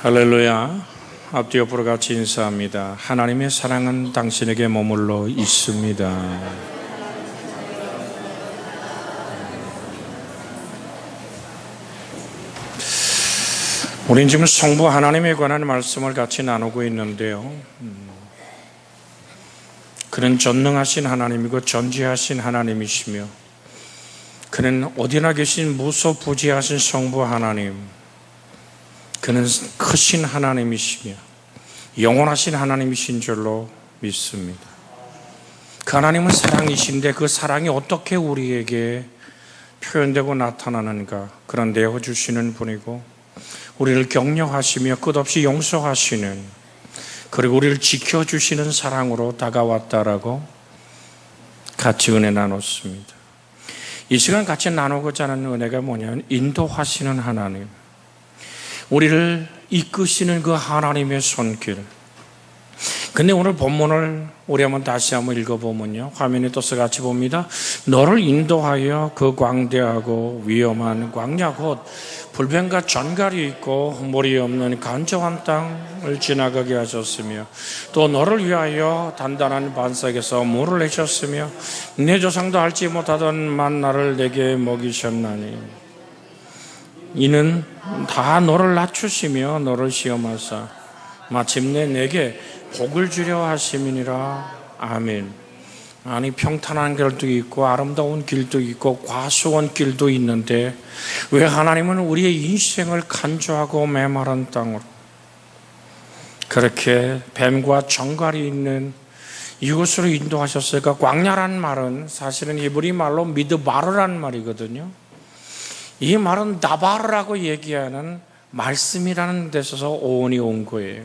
할렐루야. 앞뒤 옆으로 같이 인사합니다. 하나님의 사랑은 당신에게 머물러 있습니다. 우린 지금 성부 하나님에 관한 말씀을 같이 나누고 있는데요. 그는 전능하신 하나님이고 전지하신 하나님이시며, 그는 어디나 계신 무소부지하신 성부 하나님, 그는 크신 하나님이시며 영원하신 하나님이신 줄로 믿습니다. 그 하나님은 사랑이신데 그 사랑이 어떻게 우리에게 표현되고 나타나는가, 그런 내어주시는 분이고, 우리를 격려하시며 끝없이 용서하시는, 그리고 우리를 지켜주시는 사랑으로 다가왔다라고 같이 은혜 나눴습니다. 이 시간 같이 나누고자 하는 은혜가 뭐냐면 인도하시는 하나님, 우리를 이끄시는 그 하나님의 손길. 근데 오늘 본문을 우리 한번 다시 한번 읽어보면요, 화면에 떠서 같이 봅니다. 너를 인도하여 그 광대하고 위험한 광야 곧 불뱀과 전갈이 있고 물이 없는 간절한 땅을 지나가게 하셨으며, 또 너를 위하여 단단한 반석에서 물을 내셨으며 내 조상도 알지 못하던 만나를 내게 먹이셨나니, 이는 다 너를 낮추시며 너를 시험하사 마침내 내게 복을 주려 하심이니라. 아멘. 아니, 평탄한 길도 있고 아름다운 길도 있고 과수원 길도 있는데 왜 하나님은 우리의 인생을 간조하고 메마른 땅으로 그렇게 뱀과 정갈이 있는 이곳으로 인도하셨을까? 광야란 말은 사실은 히브리 말로 미드바르란 말이거든요. 이 말은 나바르라고 얘기하는 말씀이라는 데서 오온이 온 거예요.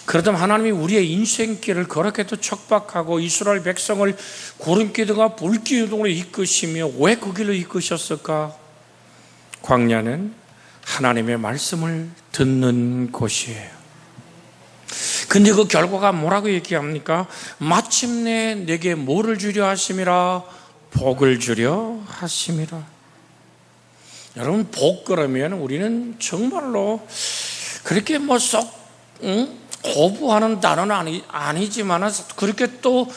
그렇다면 하나님이 우리의 인생길을 그렇게도 척박하고 이스라엘 백성을 구름기둥과 불기둥으로 이끄시며 왜 그 길로 이끄셨을까? 광야는 하나님의 말씀을 듣는 곳이에요. 근데 그 결과가 뭐라고 얘기합니까? 마침내 내게 뭐를 주려 하심이라? 복을 주려 하심이라. 여러분, 복 그러면 우리는 정말로 그렇게 뭐 썩 거부하는 단어는 아니지만 그렇게 또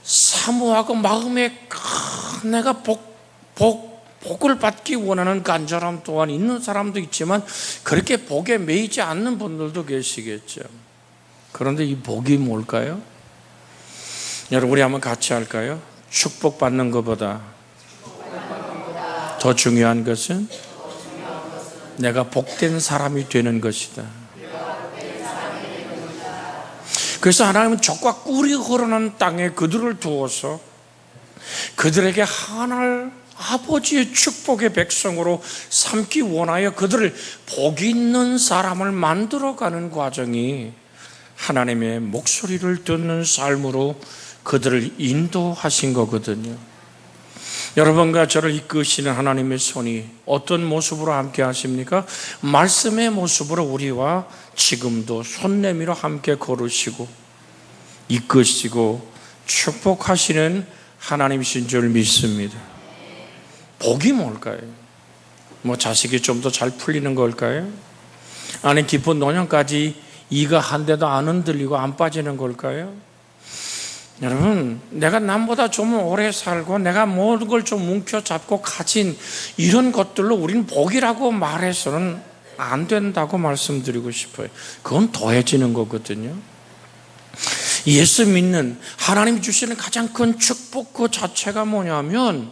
사모하고 마음에 내가 복을 받기 원하는 간절함 또한 있는 사람도 있지만 그렇게 복에 매이지 않는 분들도 계시겠죠. 그런데 이 복이 뭘까요? 여러분, 우리 한번 같이 할까요? 축복받는 것보다 더 중요한 것은 내가 복된 사람이 되는 것이다. 그래서 하나님은 적과 꿀이 흐르는 땅에 그들을 두어서 그들에게 하늘 아버지의 축복의 백성으로 삼기 원하여 그들을 복 있는 사람을 만들어가는 과정이 하나님의 목소리를 듣는 삶으로 그들을 인도하신 거거든요. 여러분과 저를 이끄시는 하나님의 손이 어떤 모습으로 함께 하십니까? 말씀의 모습으로 우리와 지금도 손 내밀어 함께 걸으시고 이끄시고 축복하시는 하나님이신 줄 믿습니다. 복이 뭘까요? 뭐 자식이 좀 더 잘 풀리는 걸까요? 아니, 깊은 노년까지 이가 한 대도 안 흔들리고 안 빠지는 걸까요? 여러분, 내가 남보다 좀 오래 살고 내가 모든 걸 좀 뭉켜잡고 가진 이런 것들로 우리는 복이라고 말해서는 안 된다고 말씀드리고 싶어요. 그건 더해지는 거거든요. 예수 믿는 하나님이 주시는 가장 큰 축복 그 자체가 뭐냐면,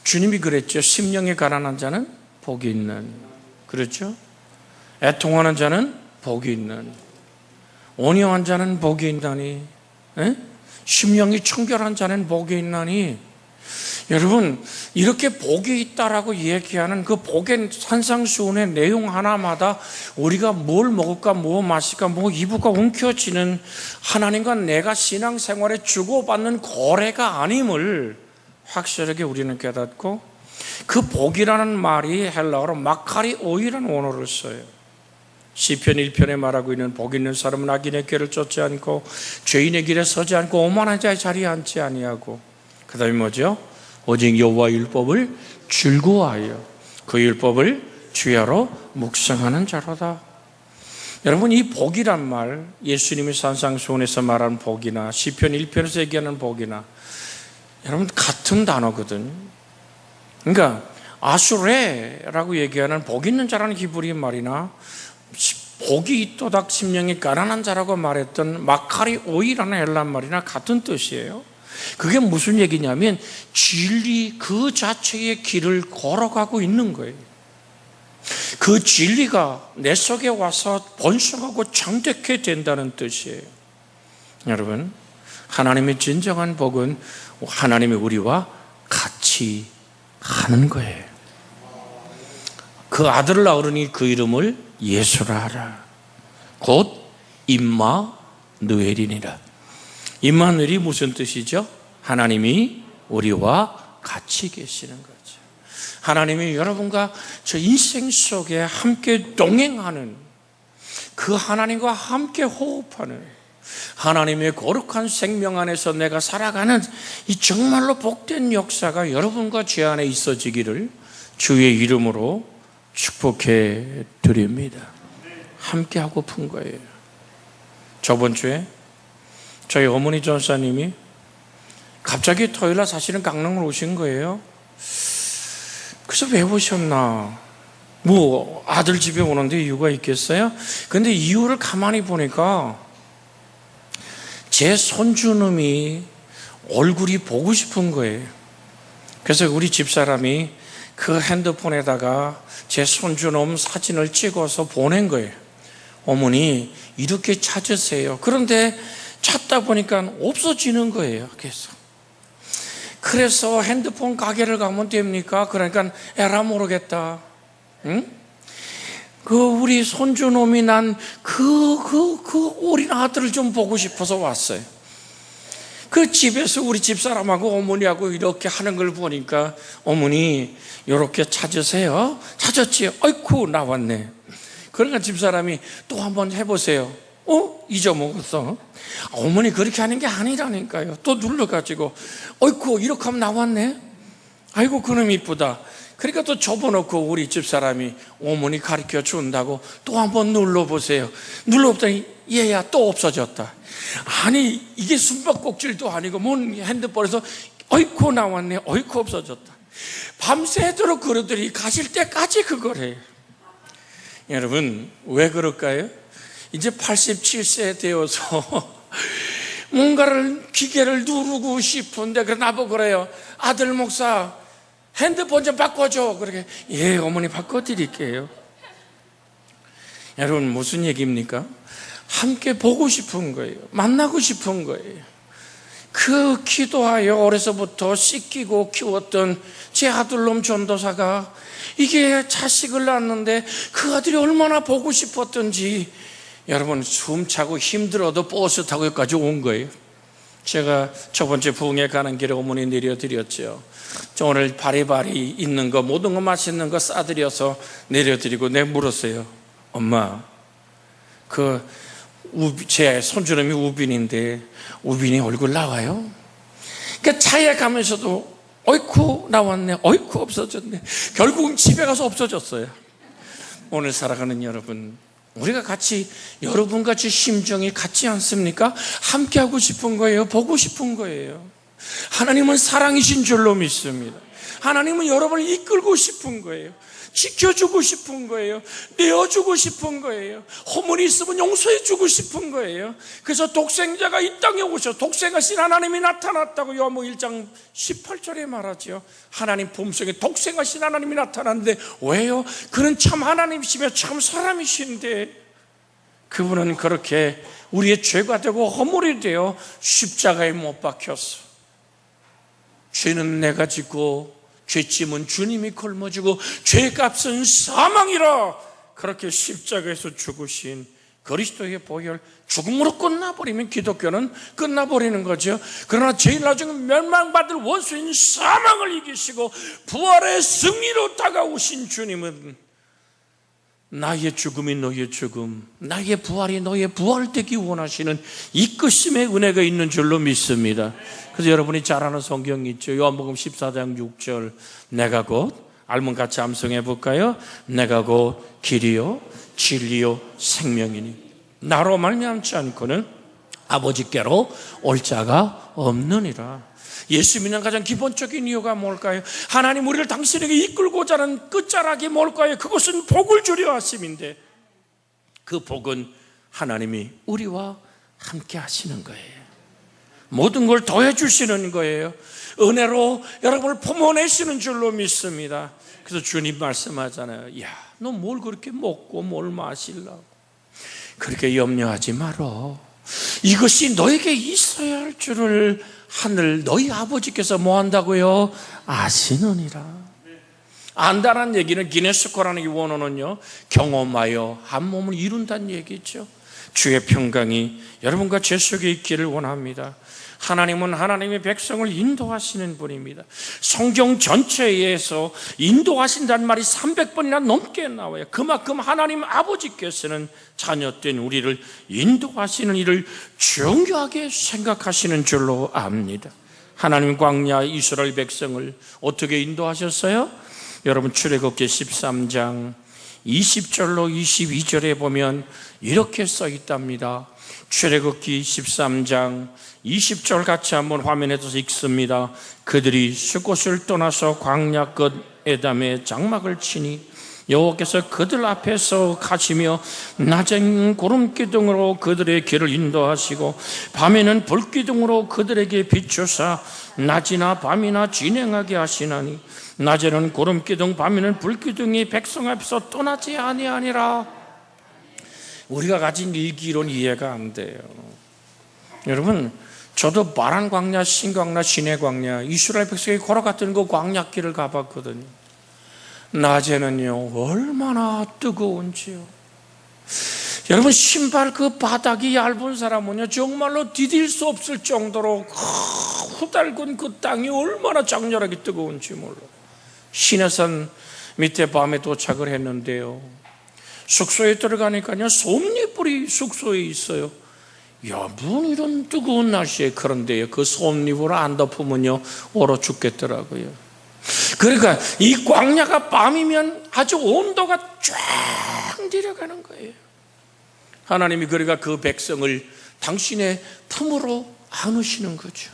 주님이 그랬죠. 심령이 가난한 자는 복이 있는, 그렇죠? 애통하는 자는 복이 있는, 온유한 자는 복이 있나니, 심령이 청결한 자는 복이 있나니. 여러분, 이렇게 복이 있다라고 얘기하는 그 복의 산상수훈의 내용 하나마다 우리가 뭘 먹을까, 뭐 마실까, 뭐 입을까 움켜쥐는 하나님과 내가 신앙생활에 주고받는 거래가 아님을 확실하게 우리는 깨닫고, 그 복이라는 말이 헬라어로 마카리오이라는 원어를 써요. 시편 1편에 말하고 있는 복 있는 사람은 악인의 길을 쫓지 않고 죄인의 길에 서지 않고 오만한 자의 자리에 앉지 아니하고, 그 다음에 뭐죠? 오직 여호와 율법을 즐거워하여 그 율법을 주야로 묵상하는 자로다. 여러분, 이 복이란 말, 예수님이 산상수훈에서 말하는 복이나 시편 1편에서 얘기하는 복이나 여러분 같은 단어거든요. 그러니까 아수레라고 얘기하는 복 있는 자라는 히브리 말이나 복이 있도다 심령이 가난한 자라고 말했던 마카리 오이라는 헬란 말이나 같은 뜻이에요. 그게 무슨 얘기냐면 진리 그 자체의 길을 걸어가고 있는 거예요. 그 진리가 내 속에 와서 번성하고 장대케 된다는 뜻이에요. 여러분, 하나님의 진정한 복은 하나님이 우리와 같이 하는 거예요. 그 아들을 낳으니 그 이름을 예수라 하라. 곧 임마누엘이니라. 임마누엘이 무슨 뜻이죠? 하나님이 우리와 같이 계시는 거죠. 하나님이 여러분과 저 인생 속에 함께 동행하는, 그 하나님과 함께 호흡하는, 하나님의 거룩한 생명 안에서 내가 살아가는 이 정말로 복된 역사가 여러분과 제 안에 있어지기를 주의 이름으로 축복해 드립니다. 함께 하고픈 거예요. 저번 주에 저희 어머니 전사님이 갑자기 토요일날 사실은 강릉을 오신 거예요. 그래서 왜 오셨나? 뭐 아들 집에 오는데 이유가 있겠어요? 근데 이유를 가만히 보니까 제 손주놈이 얼굴이 보고 싶은 거예요. 그래서 우리 집사람이 그 핸드폰에다가 제 손주놈 사진을 찍어서 보낸 거예요. 어머니 이렇게 찾으세요. 그런데 찾다 보니까 없어지는 거예요. 그래서 핸드폰 가게를 가면 됩니까? 그러니까 에라 모르겠다. 응? 우리 손주놈이 난 그 어린 아들을 좀 보고 싶어서 왔어요. 그 집에서 우리 집사람하고 어머니하고 이렇게 하는 걸 보니까 어머니 이렇게 찾으세요. 찾았지? 아이쿠 나왔네. 그러니까 집사람이 또 한번 해보세요. 잊어먹었어. 어머니 그렇게 하는 게 아니라니까요. 또 눌러가지고 어이쿠 이렇게 하면 나왔네. 아이고 그놈 이쁘다. 그러니까 또 접어놓고 우리 집사람이 어머니 가르쳐 준다고 또 한번 눌러보세요. 눌러보더니 얘야 또 없어졌다. 아니 이게 숨바꼭질도 아니고 뭔 핸드폰에서 어이쿠 나왔네. 어이쿠 없어졌다. 밤새도록 그러더니 가실 때까지 그걸 해요. 여러분 왜 그럴까요? 이제 87세 되어서 뭔가를 기계를 누르고 싶은데 그래 나보고 그래요. 아들 목사 핸드폰 좀 바꿔줘. 그렇게 예 어머니 바꿔드릴게요. 여러분 무슨 얘기입니까? 함께 보고 싶은 거예요. 만나고 싶은 거예요. 그 기도하여 어려서부터 씻기고 키웠던 제 아들놈 전도사가 이게 자식을 낳았는데 그 아들이 얼마나 보고 싶었던지 여러분 숨차고 힘들어도 버스 타고 여기까지 온 거예요. 제가 저번주에 부흥회 가는 길에 어머니 내려드렸죠. 저 오늘 바리바리 있는 거 모든 거 맛있는 거 싸드려서 내려드리고 내가 물었어요. 엄마 제 손주놈이 우빈인데 우빈이 얼굴 나와요? 그러니까 차에 가면서도 어이쿠 나왔네. 어이쿠 없어졌네. 결국은 집에 가서 없어졌어요. 오늘 살아가는 여러분 우리가 같이 여러분같이 심정이 같지 않습니까? 함께 하고 싶은 거예요. 보고 싶은 거예요. 하나님은 사랑이신 줄로 믿습니다. 하나님은 여러분을 이끌고 싶은 거예요. 지켜주고 싶은 거예요. 내어주고 싶은 거예요. 허물이 있으면 용서해주고 싶은 거예요. 그래서 독생자가 이 땅에 오셔 독생하신 하나님이 나타났다고 요한복음 1장 18절에 말하죠. 하나님 품속에 독생하신 하나님이 나타났는데 왜요? 그는 참 하나님이시며 참 사람이신데 그분은 그렇게 우리의 죄가 되고 허물이 되어 십자가에 못 박혔어. 죄는 내가 짓고 죄짐은 주님이 걸머지고 죄값은 사망이라 그렇게 십자가에서 죽으신 그리스도의 보혈 죽음으로 끝나버리면 기독교는 끝나버리는 거죠. 그러나 제일 나중에 멸망받을 원수인 사망을 이기시고 부활의 승리로 다가오신 주님은 나의 죽음이 너의 죽음, 나의 부활이 너의 부활되기 원하시는 이끄심의 은혜가 있는 줄로 믿습니다. 그래서 여러분이 잘 아는 성경이 있죠. 요한복음 14장 6절 내가 곧 알면 같이 암송해 볼까요? 내가 곧 길이요 진리요 생명이니 나로 말미암지 않고는 아버지께로 올 자가 없느니라. 예수 믿는 가장 기본적인 이유가 뭘까요? 하나님 우리를 당신에게 이끌고자 하는 끝자락이 뭘까요? 그것은 복을 주려 하심인데 그 복은 하나님이 우리와 함께 하시는 거예요. 모든 걸 더해 주시는 거예요. 은혜로 여러분을 품어내시는 줄로 믿습니다. 그래서 주님 말씀하잖아요. 야, 너 뭘 그렇게 먹고 뭘 마시려고 그렇게 염려하지 마라. 이것이 너에게 있어야 할 줄을 하늘 너희 아버지께서 뭐 한다고요? 아시느니라. 안다는 얘기는 기네스코라는 이 원어는요, 경험하여 한 몸을 이룬다는 얘기죠. 주의 평강이 여러분과 제 속에 있기를 원합니다. 하나님은 하나님의 백성을 인도하시는 분입니다. 성경 전체에서 인도하신다는 말이 300번이나 넘게 나와요. 그만큼 하나님 아버지께서는 자녀된 우리를 인도하시는 일을 중요하게 생각하시는 줄로 압니다. 하나님 광야 이스라엘 백성을 어떻게 인도하셨어요? 여러분 출애굽기 13장 20절로 22절에 보면 이렇게 써 있답니다. 출애굽기 13장 20절 같이 한번 화면에서 읽습니다. 그들이 숫곳을 떠나서 광야 끝 에담에 장막을 치니 여호와께서 그들 앞에서 가시며 낮엔 구름기둥으로 그들의 길을 인도하시고 밤에는 불기둥으로 그들에게 비추사 낮이나 밤이나 진행하게 하시나니 낮에는 구름기둥 밤에는 불기둥이 백성 앞에서 떠나지 아니하니라. 우리가 가진 일기론 이해가 안 돼요. 여러분, 저도 바란 광야, 신광야, 시내 광야, 이스라엘 백성이 걸어갔던 그 광야길을 가봤거든요. 낮에는요 얼마나 뜨거운지요. 여러분, 신발 그 바닥이 얇은 사람은요 정말로 디딜 수 없을 정도로 후달군 그 땅이 얼마나 장렬하게 뜨거운지 몰라. 시내산 밑에 밤에 도착을 했는데요, 숙소에 들어가니까요 솜잎불이 숙소에 있어요. 야, 뭐 이런 뜨거운 날씨에 그런데요 그 솜잎을 안 덮으면요 얼어 죽겠더라고요. 그러니까 이 광야가 밤이면 아주 온도가 쫙 내려가는 거예요. 하나님이 그러니까 그 백성을 당신의 품으로 안으시는 거죠.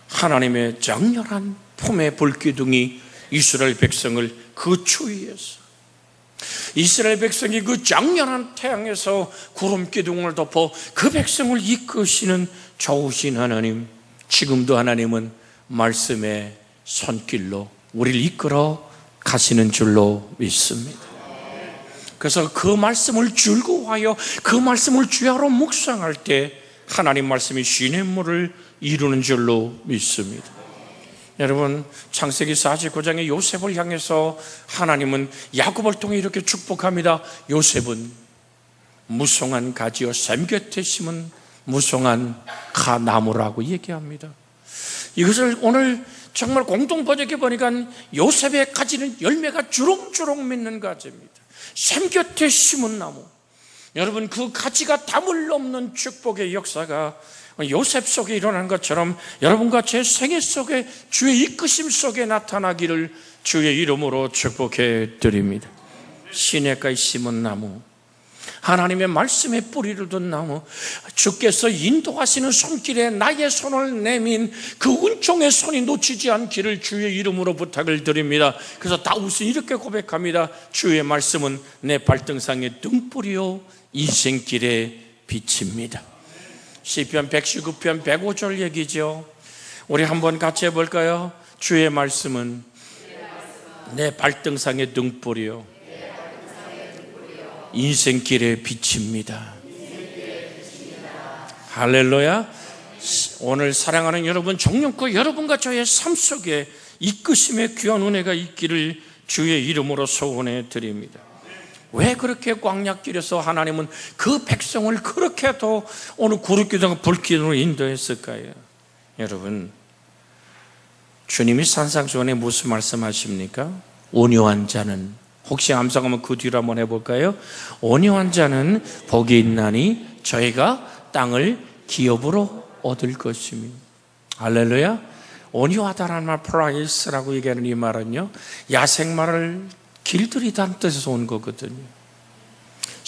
하나님의 장렬한 품의 불기둥이 이스라엘 백성을 그 추위에서, 이스라엘 백성이 그 장렬한 태양에서 구름 기둥을 덮어 그 백성을 이끄시는 좋으신 하나님, 지금도 하나님은 말씀의 손길로 우리를 이끌어 가시는 줄로 믿습니다. 그래서 그 말씀을 즐거워하여 그 말씀을 주야로 묵상할 때 하나님 말씀이 시냇물을 이루는 줄로 믿습니다. 여러분, 창세기 49장의 요셉을 향해서 하나님은 야곱을 통해 이렇게 축복합니다. 요셉은 무성한 가지요 샘 곁에 심은 무성한 가나무라고 얘기합니다. 이것을 오늘 정말 공동 번역해 보니까 요셉의 가지는 열매가 주렁주렁 맺는 가지입니다. 샘 곁에 심은 나무. 여러분, 그 가지가 담을 넘는 축복의 역사가 요셉 속에 일어난 것처럼 여러분과 제 생애 속에 주의 이끄심 속에 나타나기를 주의 이름으로 축복해 드립니다. 시냇가에 심은 나무, 하나님의 말씀에 뿌리를 둔 나무, 주께서 인도하시는 손길에 나의 손을 내민 그 은총의 손이 놓치지 않기를 주의 이름으로 부탁을 드립니다. 그래서 다윗은 이렇게 고백합니다. 주의 말씀은 내 발등상의 등불이요 인생길의 빛입니다. 시편 119편 105절 얘기죠. 우리 한번 같이 해볼까요? 주의 말씀은 내 발등상의 등불이요 인생길의 빛입니다. 할렐루야. 오늘 사랑하는 여러분, 정령껏 여러분과 저의 삶 속에 이끄심의 귀한 은혜가 있기를 주의 이름으로 소원해 드립니다. 왜 그렇게 광야길에서 하나님은 그 백성을 그렇게도 오늘 구름기둥 불기둥으로 인도했을까요? 여러분, 주님이 산상수훈에 무슨 말씀하십니까? 온유한 자는, 혹시 암송하면 그 뒤로 한번 해볼까요? 온유한 자는 복이 있나니 저희가 땅을 기업으로 얻을 것이며. 할렐루야. 온유하다라는 말, 프라이스라고 얘기하는 이 말은요 야생마를 길들이다는 뜻에서 온 거거든요.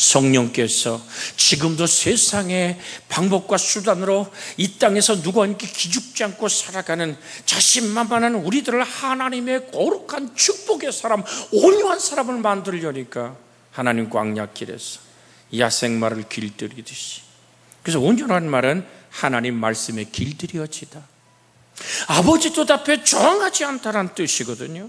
성령께서 지금도 세상의 방법과 수단으로 이 땅에서 누구와 함께 기죽지 않고 살아가는 자신만만한 우리들을 하나님의 거룩한 축복의 사람, 온유한 사람을 만들려니까 하나님 광야길에서 야생마를 길들이듯이, 그래서 온유한 말은 하나님 말씀에 길들여지다, 아버지 뜻 앞에 저항하지 않다는 뜻이거든요.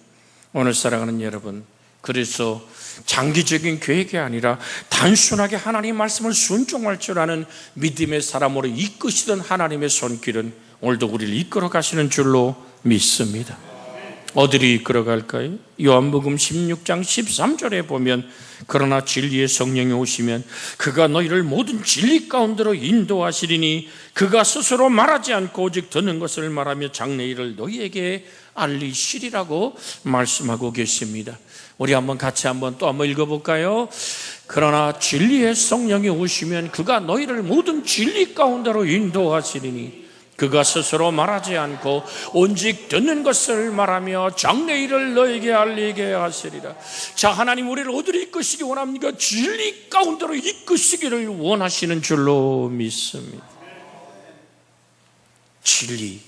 오늘 사랑하는 여러분, 그래서 장기적인 계획이 아니라 단순하게 하나님 말씀을 순종할 줄 아는 믿음의 사람으로 이끄시던 하나님의 손길은 오늘도 우리를 이끌어 가시는 줄로 믿습니다. 어디로 이끌어 갈까요? 요한복음 16장 13절에 보면 그러나 진리의 성령이 오시면 그가 너희를 모든 진리 가운데로 인도하시리니 그가 스스로 말하지 않고 오직 듣는 것을 말하며 장래 일을 너희에게 알리시리라고 말씀하고 계십니다. 우리 같이 또 한번 읽어볼까요? 그러나 진리의 성령이 오시면 그가 너희를 모든 진리 가운데로 인도하시리니 그가 스스로 말하지 않고 오직 듣는 것을 말하며 장래 일을 너에게 알리게 하시리라. 자, 하나님 우리를 어디로 이끄시기 원합니까? 진리 가운데로 이끄시기를 원하시는 줄로 믿습니다. 진리,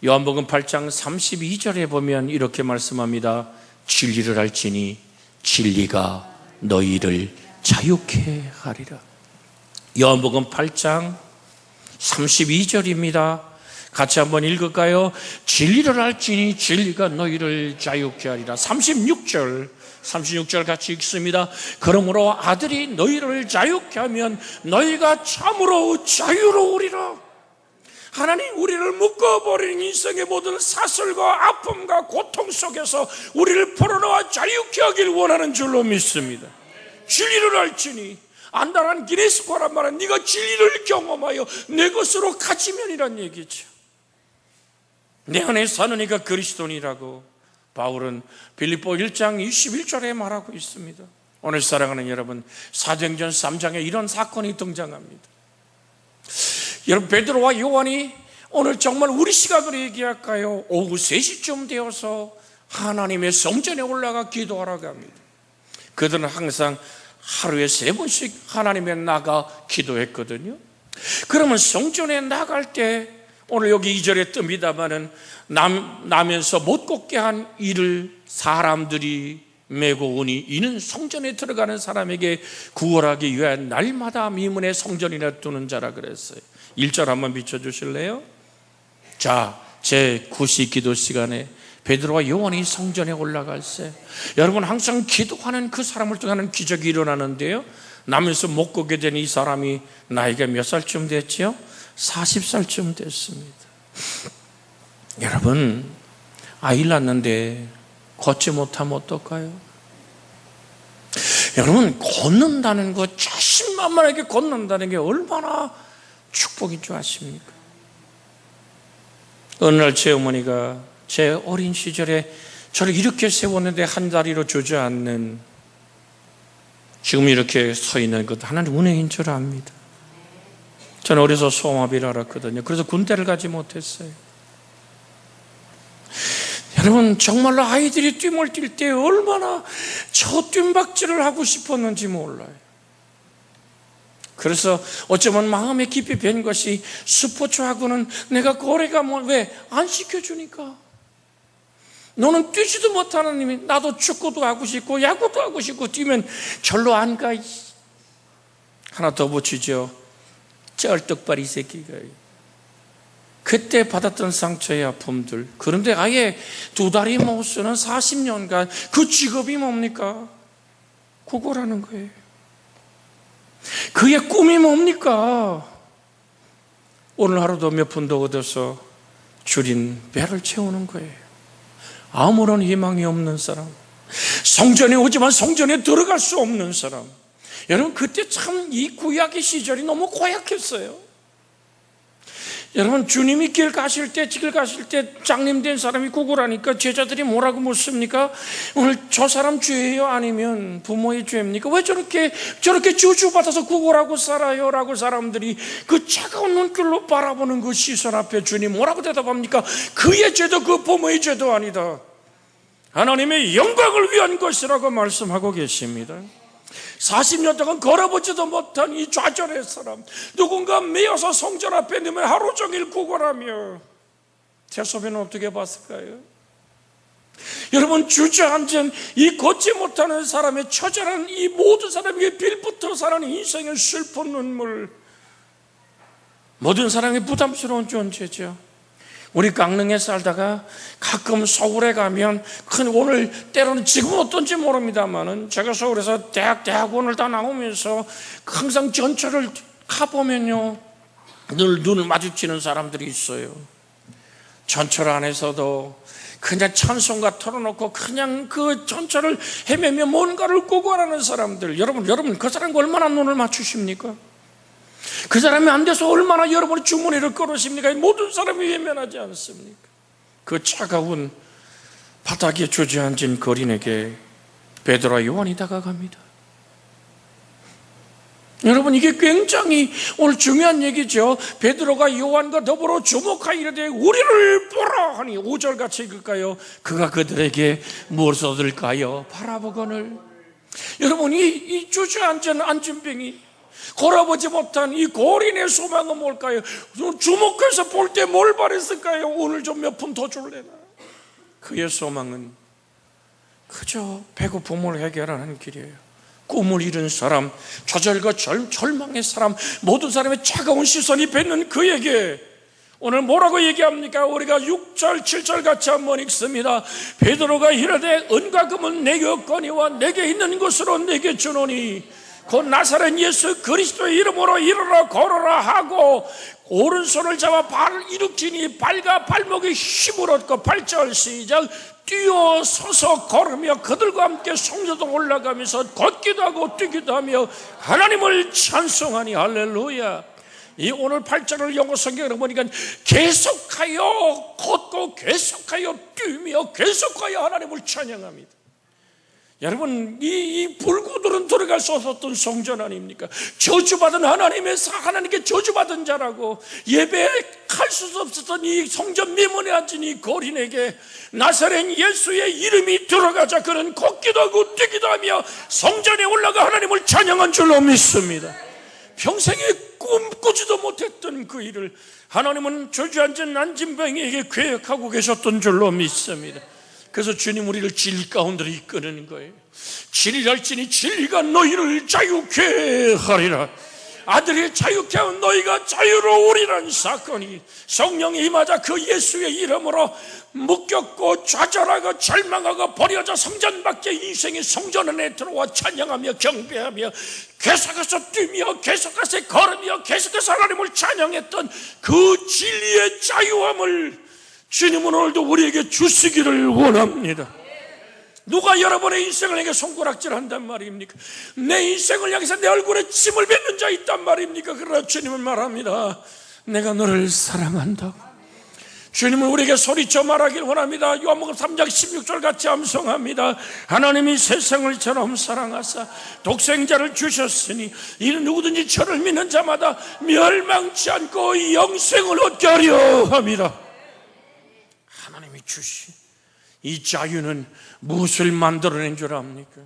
요한복음 8장 32절에 보면 이렇게 말씀합니다. 진리를 알지니 진리가 너희를 자유케 하리라. 요한복음 8장 32절입니다. 같이 한번 읽을까요? 진리를 알지니 진리가 너희를 자유케 하리라. 36절 같이 읽습니다. 그러므로 아들이 너희를 자유케 하면 너희가 참으로 자유로우리라. 하나님 우리를 묶어버린 인생의 모든 사슬과 아픔과 고통 속에서 우리를 풀어놓아 자유케 하길 원하는 줄로 믿습니다. 진리를 알지니, 안다란 기네스코란 말은 네가 진리를 경험하여 내 것으로 가지면이란 얘기죠. 내 안에 사는 이가 그리스도니라고 바울은 빌립보 1장 21절에 말하고 있습니다. 오늘 사랑하는 여러분, 사도행전 3장에 이런 사건이 등장합니다. 여러분, 베드로와 요한이 오늘 정말 우리 시각으로 얘기할까요? 오후 3시쯤 되어서 하나님의 성전에 올라가 기도하라고 합니다. 그들은 항상 하루에 3번씩 하나님에 나가 기도했거든요. 그러면 성전에 나갈 때 오늘 여기 2절에 뜹니다마는 나면서 못 걷게 한 이를 사람들이 메고 오니 이는 성전에 들어가는 사람에게 구원하기 위해 날마다 미문의 성전이나 두는 자라 그랬어요. 1절 한번 비춰주실래요? 자, 제 9시 기도 시간에 베드로와 요한이 성전에 올라갈 때 여러분, 항상 기도하는 그 사람을 통하는 기적이 일어나는데요, 나면서 못 걷게 된 이 사람이 나이가 몇 살쯤 됐죠? 40살쯤 됐습니다. 여러분, 아이를 낳는데 걷지 못하면 어떨까요? 여러분, 걷는다는 것, 자신만만하게 걷는다는 게 얼마나 축복인 줄 아십니까? 어느 날 제 어머니가 제 어린 시절에 저를 이렇게 세웠는데 한 다리로 주저앉는, 지금 이렇게 서 있는 것 하나님 은혜인 줄 압니다. 저는 어려서 소아마비를 알았거든요. 그래서 군대를 가지 못했어요. 여러분, 정말로 아이들이 뛰을 뛸 때 얼마나 저 뜀박질을 하고 싶었는지 몰라요. 그래서 어쩌면 마음에 깊이 밴 것이 스포츠하고는 내가 거래가 왜 안 시켜주니까, 너는 뛰지도 못하는 님이 나도 축구도 하고 싶고 야구도 하고 싶고 뛰면 절로 안 가. 하나 더 붙이죠. 쩔뚝발이 새끼가. 그때 받았던 상처의 아픔들, 그런데 아예 2다리 못 쓰는 40년간 그 직업이 뭡니까? 그거라는 거예요. 그의 꿈이 뭡니까? 오늘 하루도 몇 푼도 얻어서 줄인 배를 채우는 거예요. 아무런 희망이 없는 사람, 성전에 오지만 성전에 들어갈 수 없는 사람. 여러분, 그때 참 이 구약의 시절이 너무 고약했어요. 여러분, 주님이 길 가실 때 장님된 사람이 구걸하니까 제자들이 뭐라고 묻습니까? 오늘 저 사람 죄예요? 아니면 부모의 죄입니까? 왜 저렇게 저주받아서 구걸하고 살아요? 라고 사람들이 그 차가운 눈길로 바라보는 그 시선 앞에 주님 뭐라고 대답합니까? 그의 죄도 그 부모의 죄도 아니다. 하나님의 영광을 위한 것이라고 말씀하고 계십니다. 40년 동안 걸어보지도 못한 이 좌절의 사람, 누군가 메어서 성전 앞에 넣으면 하루 종일 구걸하며 대소변은 어떻게 봤을까요? 여러분, 주저앉은 이 걷지 못하는 사람의 처절한 이 모든 사람에게 빌붙어 사는 인생의 슬픈 눈물, 모든 사람이 부담스러운 존재죠. 우리 강릉에 살다가 가끔 서울에 가면 오늘 때로는 지금은 어떤지 모릅니다만은 제가 서울에서 대학원을 다 나오면서 항상 전철을 가보면요 늘 눈을 마주치는 사람들이 있어요. 전철 안에서도 그냥 찬송가 틀어놓고 그냥 그 전철을 헤매며 뭔가를 구걸하는 사람들, 여러분 그 사람과 얼마나 눈을 맞추십니까? 그 사람이 안 돼서 얼마나 여러분의 주머니를 끌으십니까? 모든 사람이 외면하지 않습니까? 그 차가운 바닥에 주저앉은 거린에게 베드로와 요한이 다가갑니다. 여러분, 이게 굉장히 오늘 중요한 얘기죠. 베드로가 요한과 더불어 주목하여 이르되 우리를 보라 하니 5절 같이 읽을까요? 그가 그들에게 무엇을 얻을까요? 바라보거늘. 여러분, 이 주저앉은 안진병이 걸어보지 못한 이 고린의 소망은 뭘까요? 주목해서 볼 때 뭘 바랬을까요? 오늘 좀 몇 푼 더 줄래나? 그의 소망은 그저 배고픔을 해결하는 길이에요. 꿈을 잃은 사람, 좌절과 절망의 사람, 모든 사람의 차가운 시선이 뱉는 그에게 오늘 뭐라고 얘기합니까? 우리가 6절, 7절 같이 한번 읽습니다. 베드로가 이르되 은과 금은 내게 없거니와 내게 있는 것으로 내게 주노니 곧 나사렛 예수 그리스도의 이름으로 일어나 걸어라 하고 오른손을 잡아 발을 일으키니 발과 발목에 힘을 얻고 8절 시작. 뛰어 서서 걸으며 그들과 함께 성전으로 올라가면서 걷기도 하고 뛰기도 하며 하나님을 찬송하니. 할렐루야. 이 오늘 8절을 영어 성경으로 보니까 계속하여 걷고 계속하여 뛰며 계속하여 하나님을 찬양합니다. 여러분, 이 불구들은 들어갈 수 없었던 성전 아닙니까? 저주받은 하나님께 저주받은 자라고 예배할 수 없었던 이 성전 미문에 앉은 이 거린에게 나사렛 예수의 이름이 들어가자 그는 걷기도 하고 뛰기도 하며 성전에 올라가 하나님을 찬양한 줄로 믿습니다. 평생에 꿈꾸지도 못했던 그 일을 하나님은 저주앉은 안진병에게 계획하고 계셨던 줄로 믿습니다. 그래서 주님 우리를 진리 가운데로 이끄는 거예요. 진리할지니 진리가 너희를 자유케 하리라. 아들이 자유케 하면 너희가 자유로우리라는 사건이 성령이 임하자 그 예수의 이름으로 묶였고 좌절하고 절망하고 버려져 성전 밖에 인생의 성전 안에 들어와 찬양하며 경배하며 계속해서 뛰며 계속해서 걸으며 계속해서 하나님을 찬양했던 그 진리의 자유함을 주님은 오늘도 우리에게 주시기를 원합니다. 누가 여러분의 인생을 향해 손가락질 한단 말입니까? 내 인생을 향해서 내 얼굴에 침을 뱉는 자 있단 말입니까? 그러나 주님은 말합니다. 내가 너를 사랑한다고. 주님은 우리에게 소리쳐 말하길 원합니다. 요한복음 3장 16절 같이 암송합니다. 하나님이 세상을 처럼 사랑하사 독생자를 주셨으니 이는 누구든지 저를 믿는 자마다 멸망치 않고 영생을 얻게 하려 합니다. 하나님이 주신 이 자유는 무엇을 만들어낸 줄 압니까?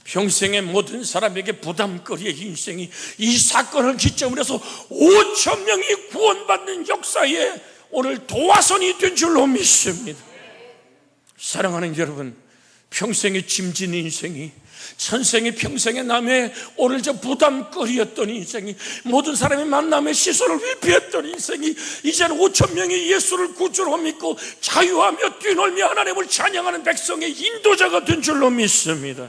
평생의 모든 사람에게 부담거리의 인생이 이 사건을 기점으로 해서 5천 명이 구원받는 역사에 오늘 도화선이 된 줄로 믿습니다. 사랑하는 여러분, 평생의 짐진 인생이 천생의 평생의 남의 오늘 저 부담거리였던 인생이 모든 사람의 만남의 시선을 회피했던 인생이 이제는 5천 명이 예수를 구주로 믿고 자유하며 뛰놀며 하나님을 찬양하는 백성의 인도자가 된 줄로 믿습니다.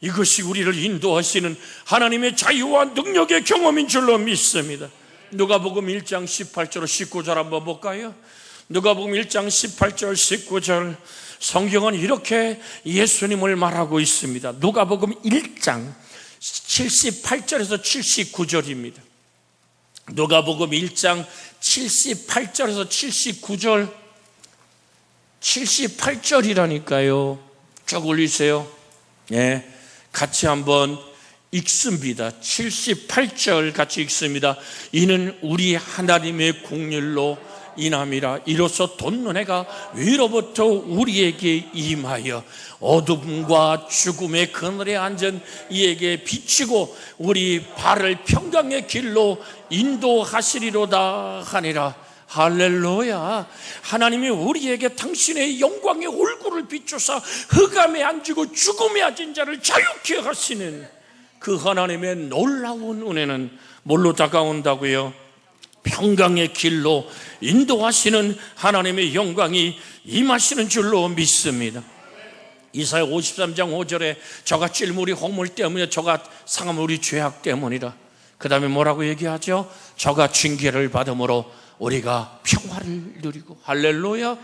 이것이 우리를 인도하시는 하나님의 자유와 능력의 경험인 줄로 믿습니다. 누가복음 1장 18절 19절 한번 볼까요? 누가복음 1장 18절 19절 성경은 이렇게 예수님을 말하고 있습니다. 누가복음 1장 78절에서 79절입니다. 누가복음 1장 78절에서 79절 78절이라니까요. 쭉 올리세요. 예, 같이 한번 읽습니다. 78절 같이 읽습니다. 이는 우리 하나님의 공률로 인함이라. 이로써 돋는 해가 위로부터 우리에게 임하여 어둠과 죽음의 그늘에 앉은 이에게 비치고 우리 발을 평강의 길로 인도하시리로다 하니라. 할렐루야. 하나님이 우리에게 당신의 영광의 얼굴을 비추사 흑암에 앉고 죽음에 앉은 자를 자유케 하시는 그 하나님의 놀라운 은혜는 뭘로 다가온다고요? 평강의 길로 인도하시는 하나님의 영광이 임하시는 줄로 믿습니다. 이사야 53장 5절에 저가 찔물이 홍물 때문에 저가 상함 우리 죄악 때문이라. 그 다음에 뭐라고 얘기하죠? 저가 징계를 받음으로 우리가 평화를 누리고. 할렐루야.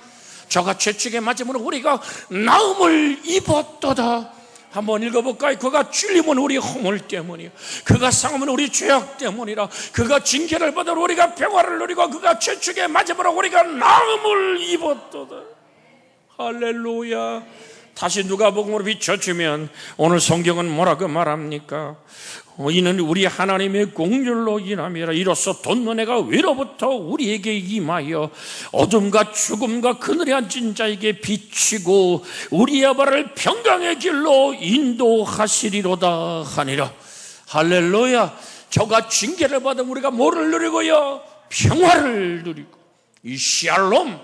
저가 채찍에 맞음으로 우리가 나음을 입었도다. 한번 읽어볼까요? 그가 찔림은 우리 허물 때문이요, 그가 상함은 우리 죄악 때문이라. 그가 징계를 받아 우리가 평화를 누리고 그가 채찍에 맞음으로 우리가 나음을 입었도다. 할렐루야. 다시 누가복음으로 비춰주면 오늘 성경은 뭐라고 말합니까? 이는 우리 하나님의 공률로 인함이라. 이로써 돋는 해가 위로부터 우리에게 임하여 어둠과 죽음과 그늘에 앉은 자에게 비치고 우리의 발을 평강의 길로 인도하시리로다 하니라. 할렐루야. 저가 징계를 받은 우리가 뭐를 누리고요? 평화를 누리고. 이 샬롬,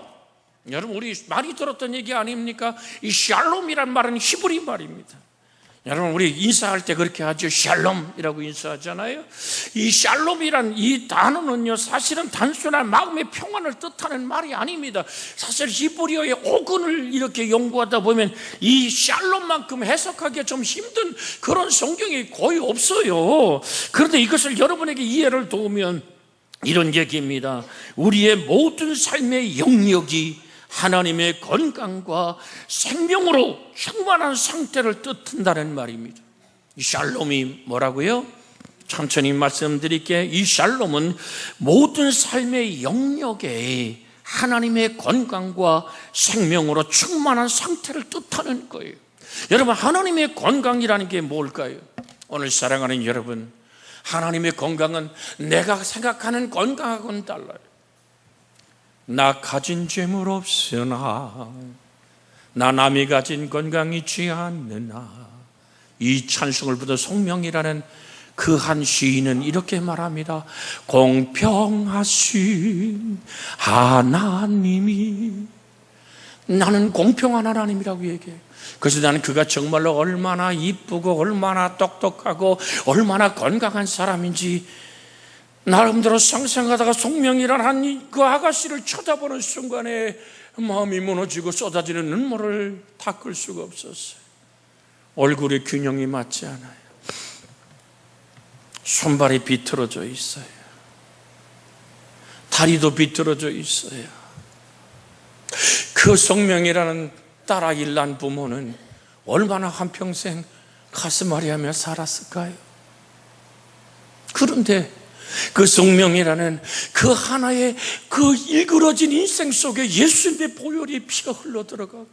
여러분 우리 많이 들었던 얘기 아닙니까? 이 샬롬이란 말은 히브리 말입니다. 여러분 우리 인사할 때 그렇게 하죠. 샬롬이라고 인사하잖아요. 이 샬롬이란 이 단어는요, 사실은 단순한 마음의 평안을 뜻하는 말이 아닙니다. 사실 히브리어의 어근을 이렇게 연구하다 보면 이 샬롬만큼 해석하기가 좀 힘든 그런 성경이 거의 없어요. 그런데 이것을 여러분에게 이해를 도우면 이런 얘기입니다. 우리의 모든 삶의 영역이 하나님의 건강과 생명으로 충만한 상태를 뜻한다는 말입니다. 이 샬롬이 뭐라고요? 천천히 말씀드릴게요. 이 샬롬은 모든 삶의 영역에 하나님의 건강과 생명으로 충만한 상태를 뜻하는 거예요. 여러분, 하나님의 건강이라는 게 뭘까요? 오늘 사랑하는 여러분, 하나님의 건강은 내가 생각하는 건강하고는 달라요. 나 가진 재물 없으나 나 남이 가진 건강 있지 않느나. 이 찬송을 부른 송명이라는 그 한 시인은 이렇게 말합니다. 공평하신 하나님이, 나는 공평한 하나님이라고 얘기해요. 그래서 나는 그가 정말로 얼마나 이쁘고 얼마나 똑똑하고 얼마나 건강한 사람인지 나름대로 상상하다가 송명이란 한 그 아가씨를 쳐다보는 순간에 마음이 무너지고 쏟아지는 눈물을 닦을 수가 없었어요. 얼굴의 균형이 맞지 않아요. 손발이 비틀어져 있어요. 다리도 비틀어져 있어요. 그 송명이라는 딸아이를 낳은 부모는 얼마나 한평생 가슴앓이하며 살았을까요? 그런데 그 송명이라는 그 하나의 그 일그러진 인생 속에 예수님의 보혈의 피가 흘러들어가고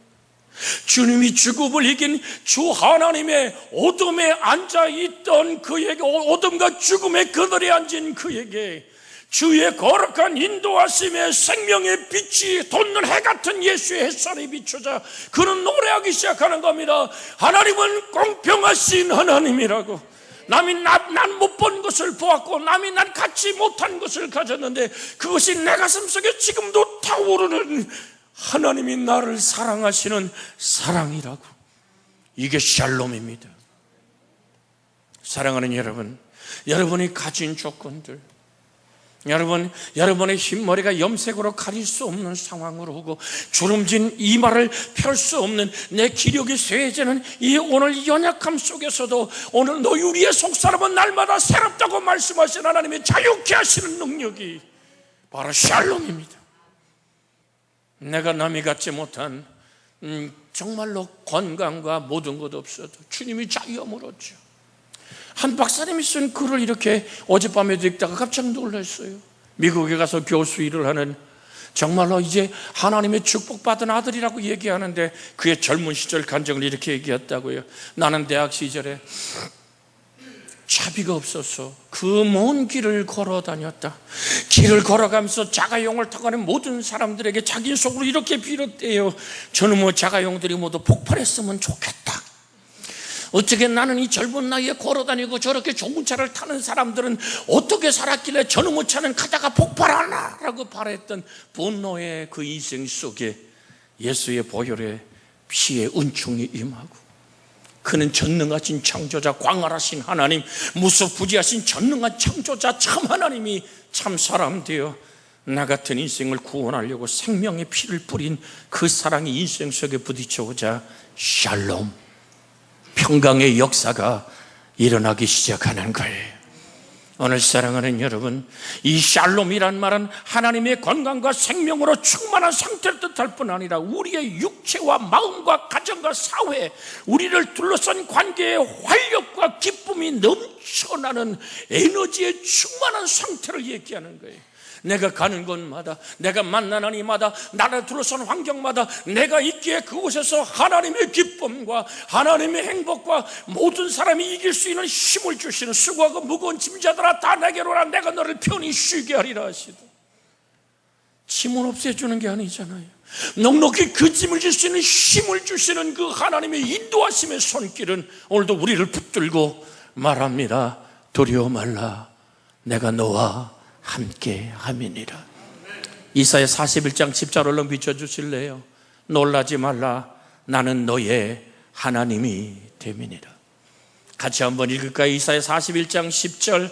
주님이 죽음을 이긴 주 하나님의 어둠에 앉아있던 그에게, 어둠과 죽음의 그늘에 앉은 그에게 주의 거룩한 인도하심의 생명의 빛이 돋는 해 같은 예수의 햇살이 비추자 그는 노래하기 시작하는 겁니다. 하나님은 공평하신 하나님이라고. 남이 난 못 본 것을 보았고 남이 난 갖지 못한 것을 가졌는데 그것이 내 가슴 속에 지금도 타오르는 하나님이 나를 사랑하시는 사랑이라고. 이게 샬롬입니다. 사랑하는 여러분, 여러분이 가진 조건들, 여러분의 흰머리가 염색으로 가릴 수 없는 상황으로 오고 주름진 이마를 펼 수 없는 내 기력이 쇠해지는 이 오늘 연약함 속에서도 오늘 너희 우리의 속사람은 날마다 새롭다고 말씀하신 하나님의 자유케 하시는 능력이 바로 샬롬입니다. 내가 남이 갖지 못한 정말로 건강과 모든 것 없어도 주님이 자유함으로죠. 한 박사님이 쓴 글을 이렇게 어젯밤에도 읽다가 깜짝 놀랐어요. 미국에 가서 교수 일을 하는, 정말로 이제 하나님의 축복받은 아들이라고 얘기하는데 그의 젊은 시절 간증을 이렇게 얘기했다고요. 나는 대학 시절에 차비가 없어서 그 먼 길을 걸어 다녔다. 길을 걸어가면서 자가용을 타고 가는 모든 사람들에게 자기 속으로 이렇게 빌었대요. 저는 뭐 자가용들이 모두 폭발했으면 좋겠다. 어떻게 나는 이 젊은 나이에 걸어다니고 저렇게 좋은 차를 타는 사람들은 어떻게 살았길래 저놈의 차는 가다가 폭발하나 라고 바랬던 분노의 그 인생 속에 예수의 보혈의 피의 은총이 임하고, 그는 전능하신 창조자, 광활하신 하나님, 무소부지하신 전능한 창조자 참 하나님이 참 사람 되어 나 같은 인생을 구원하려고 생명의 피를 뿌린 그 사랑이 인생 속에 부딪혀오자 샬롬, 평강의 역사가 일어나기 시작하는 거예요. 오늘 사랑하는 여러분, 이 샬롬이란 말은 하나님의 건강과 생명으로 충만한 상태를 뜻할 뿐 아니라 우리의 육체와 마음과 가정과 사회, 우리를 둘러싼 관계의 활력과 기쁨이 넘쳐나는 에너지의 충만한 상태를 얘기하는 거예요. 내가 가는 곳마다, 내가 만나는 이마다, 나를 둘러싼 환경마다 내가 있기에 그곳에서 하나님의 기쁨과 하나님의 행복과 모든 사람이 이길 수 있는 힘을 주시는, 수고하고 무거운 짐자들아 다 내게로 오라, 내가 너를 편히 쉬게 하리라 하시다. 짐을 없애주는 게 아니잖아요. 넉넉히 그 짐을 질 수 있는 힘을 주시는 그 하나님의 인도하심의 손길은 오늘도 우리를 붙들고 말합니다. 두려워 말라, 내가 너와 함께 함이니라. 이사야 41장 10절 얼른 비춰주실래요? 놀라지 말라, 나는 너의 하나님이 됨이니라. 같이 한번 읽을까요? 이사야 41장 10절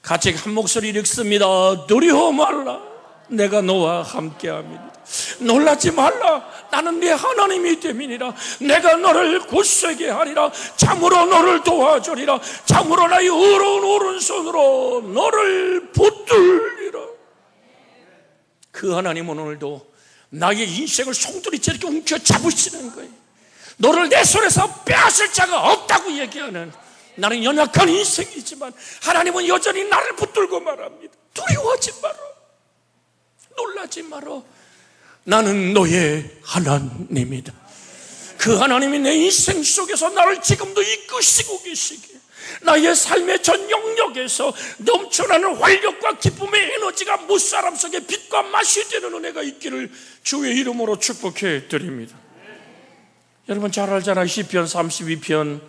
같이 한 목소리 읽습니다. 두려워 말라, 내가 너와 함께 함이니라. 놀라지 말라, 나는 네 하나님이 됨이니라. 내가 너를 굳세게 하리라. 참으로 너를 도와주리라. 참으로 나의 의로운 오른손으로 너를 붙들리라. 그 하나님은 오늘도 나의 인생을 송두리째 이렇게 움켜잡으시는 거예요. 너를 내 손에서 빼앗을 자가 없다고 얘기하는, 나는 연약한 인생이지만 하나님은 여전히 나를 붙들고 말합니다. 두려워하지 마라, 놀라지 마라, 나는 너의 하나님이다. 그 하나님이 내 인생 속에서 나를 지금도 이끄시고 계시기에, 나의 삶의 전 영역에서 넘쳐나는 활력과 기쁨의 에너지가 무사람 속에 빛과 맛이 되는 은혜가 있기를 주의 이름으로 축복해 드립니다. 여러분 잘 알잖아요. 시편 23편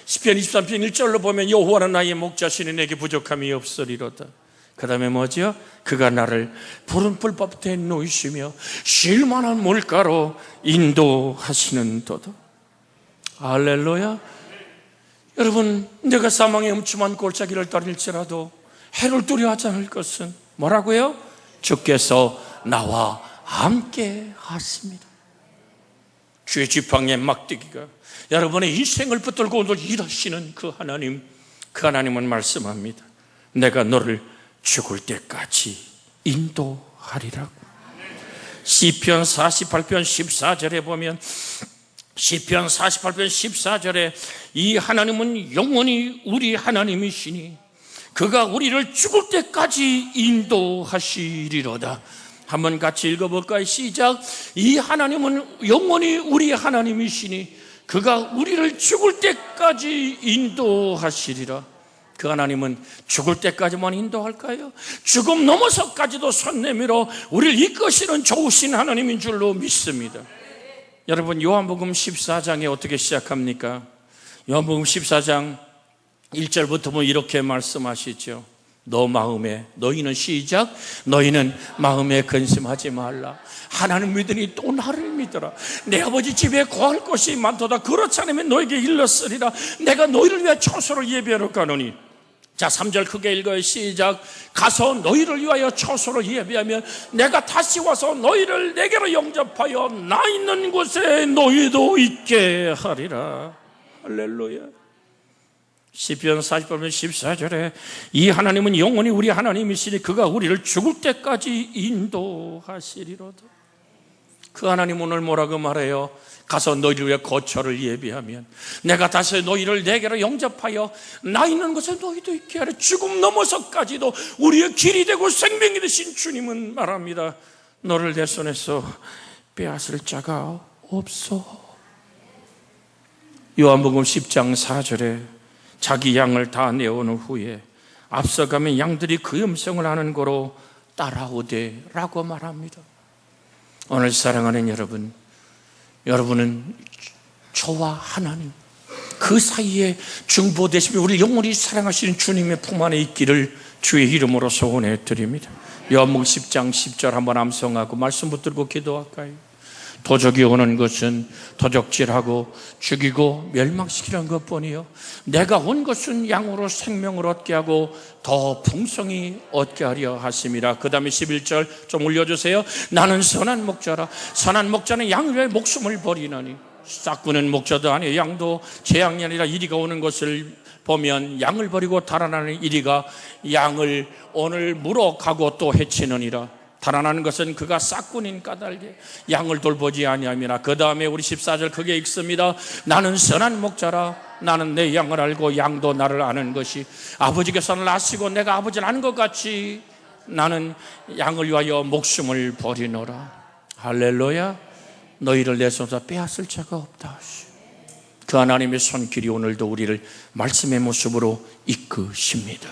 시편 23편 1절로 보면 여호와는 나의 목자시니 내게 부족함이 없으리로다. 그 다음에 뭐죠? 그가 나를 푸른 풀밭에 놓이시며 쉴만한 물가로 인도하시는 도다. 할렐루야. 여러분, 내가 사망의 음침한 골짜기를 다닐지라도 해를 두려워하지 않을 것은 뭐라고요? 주께서 나와 함께 하십니다. 주의 지팡이의 막대기가 여러분의 인생을 붙들고 오늘 일하시는 그 하나님은 말씀합니다. 내가 너를 죽을 때까지 인도하리라고. 시편 48편 14절에 보면, 시편 48편 14절에 이 하나님은 영원히 우리 하나님이시니 그가 우리를 죽을 때까지 인도하시리로다. 한번 같이 읽어볼까요? 시작. 이 하나님은 영원히 우리 하나님이시니 그가 우리를 죽을 때까지 인도하시리라. 그 하나님은 죽을 때까지만 인도할까요? 죽음 넘어서까지도 손 내밀어 우리를 이끄시는 좋으신 하나님인 줄로 믿습니다. 여러분, 요한복음 14장에 어떻게 시작합니까? 요한복음 14장 1절부터 보면 이렇게 말씀하시죠. 너 마음에, 너희는 시작, 너희는 마음에 근심하지 말라. 하나님 믿으니 또 나를 믿어라. 내 아버지 집에 거할 곳이 많도다. 그렇지 않으면 너에게 일렀으리라. 내가 너희를 위해 처소를 예비하러 가노니. 자, 3절 크게 읽어요. 시작. 가서 너희를 위하여 처소를 예비하면 내가 다시 와서 너희를 내게로 영접하여 나 있는 곳에 너희도 있게 하리라. 할렐루야. 시편 48편 14절에 이 하나님은 영원히 우리 하나님이시니 그가 우리를 죽을 때까지 인도하시리로다. 그 하나님 오늘 뭐라고 말해요? 가서 너희를 위해 거처를 예비하면 내가 다시 너희를 내게로 영접하여 나 있는 곳에 너희도 있게 하리. 죽음 넘어서까지도 우리의 길이 되고 생명이 되신 주님은 말합니다. 너를 내 손에서 빼앗을 자가 없어. 요한복음 10장 4절에 자기 양을 다 내어놓은 후에 앞서가면 양들이 그 음성을 아는 거로 따라오되 라고 말합니다. 오늘 사랑하는 여러분, 여러분은 저와 하나님 그 사이에 중보되시며 우리 영원히 사랑하시는 주님의 품 안에 있기를 주의 이름으로 소원해 드립니다. 요한복음 10장 10절 한번 암송하고 말씀 붙들고 기도할까요? 도적이 오는 것은 도적질하고 죽이고 멸망시키는 것뿐이요 내가 온 것은 양으로 생명을 얻게 하고 더 풍성히 얻게 하려 하심이라. 그 다음에 11절 좀 올려주세요. 나는 선한 목자라. 선한 목자는 양을 위해 목숨을 버리나니. 싹구는 목자도 아니에요. 양도 제 양이 아니라 이리가 오는 것을 보면 양을 버리고 달아나는 이리가 양을 오늘 물어가고 또 해치느니라. 달아나는 것은 그가 싹군인 까닭에 양을 돌보지 아니함이라. 그 다음에 우리 14절 크게 읽습니다. 나는 선한 목자라. 나는 내 양을 알고 양도 나를 아는 것이 아버지께서 나를 아시고 내가 아버지를 아는 것 같이 나는 양을 위하여 목숨을 버리노라. 할렐루야. 너희를 내 손에서 빼앗을 자가 없다. 그 하나님의 손길이 오늘도 우리를 말씀의 모습으로 이끄십니다.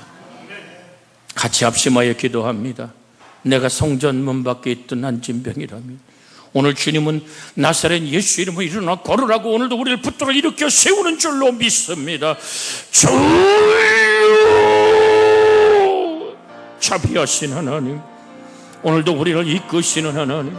같이 합심하여 기도합니다. 내가 성전 문 밖에 있던 안진병이라면 오늘 주님은 나사렛 예수 이름으로 일어나 걸으라고 오늘도 우리를 붙들어 일으켜 세우는 줄로 믿습니다. 주여 자비하신 하나님, 오늘도 우리를 이끄시는 하나님,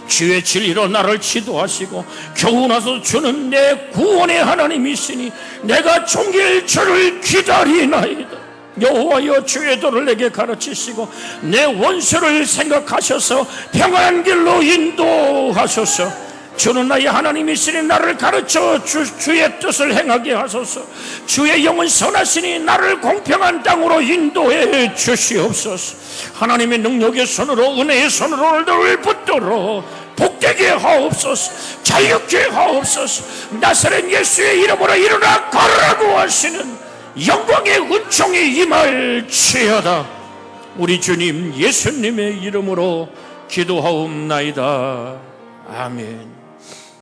주의 진리로 나를 지도하시고 겨우 나서 주는 내 구원의 하나님이시니 내가 종일 주를 기다리나이다. 여호와여 주의 도를 내게 가르치시고 내 원수를 생각하셔서 평안한 길로 인도하소서. 주는 나의 하나님이시니 나를 가르쳐 주의 뜻을 행하게 하소서. 주의 영은 선하시니 나를 공평한 땅으로 인도해 주시옵소서. 하나님의 능력의 손으로 은혜의 손으로 오늘을 붙들어 복되게 하옵소서. 자유케 하옵소서. 나사렛 예수의 이름으로 일어나 걸으라고 하시는 영광의 은총이 임할지어다. 우리 주님 예수님의 이름으로 기도하옵나이다. 아멘.